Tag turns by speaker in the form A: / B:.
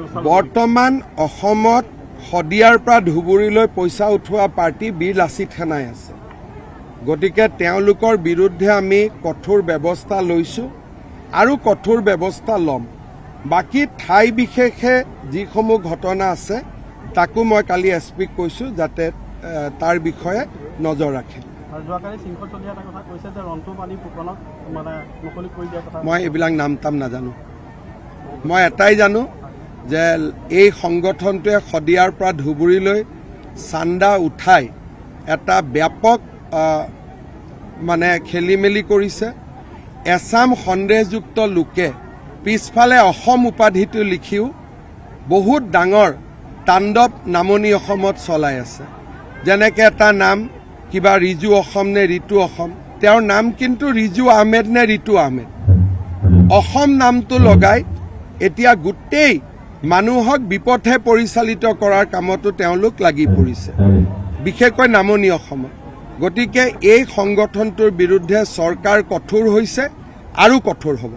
A: বৰ্তমান অসমত শদিয়াৰ পৰা ধুবুৰীলৈ পইচা উঠোৱা পাৰ্টি বীৰ লাচিত সেনাই আছে। গতিকে তেওঁলোকৰ বিৰুদ্ধে আমি কঠোৰ ব্যৱস্থা লৈছো আৰু কঠোৰ ব্যৱস্থা ল'ম। বাকী ঠাই বিশেষে যিসমূহ ঘটনা আছে তাকো মই কালি এছপিক কৈছো যাতে তাৰ বিষয়ে নজৰ ৰাখে। মই এইবিলাক নাম তাম নাজানো। মই এটাই জানো যে এই সংগঠনটোৱে শদিয়াৰ পৰা ধুবুৰীলৈ চান্দা উঠাই এটা ব্যাপক মানে খেলি মেলি কৰিছে। এছাম সন্দেহযুক্ত লোকে পিছফালে অসম উপাধিটো লিখিও বহুত ডাঙৰ তাণ্ডৱ নামনি অসমত চলাই আছে। যেনেকে এটা নাম কিবা ৰিজু অসম নে ঋতু অসম, তেওঁৰ নাম কিন্তু ৰিজু আহমেদ নে ঋতু আহমেদ। অসম নামটো লগাই এতিয়া গোটেই মানুহক বিপথে পৰিচালিত কৰাৰ কামতো তেওঁলোক লাগি পৰিছে, বিশেষকৈ নামনি অসমত। গতিকে এই সংগঠনটোৰ বিৰুদ্ধে চৰকাৰ কঠোৰ হৈছে আৰু কঠোৰ হ'ব।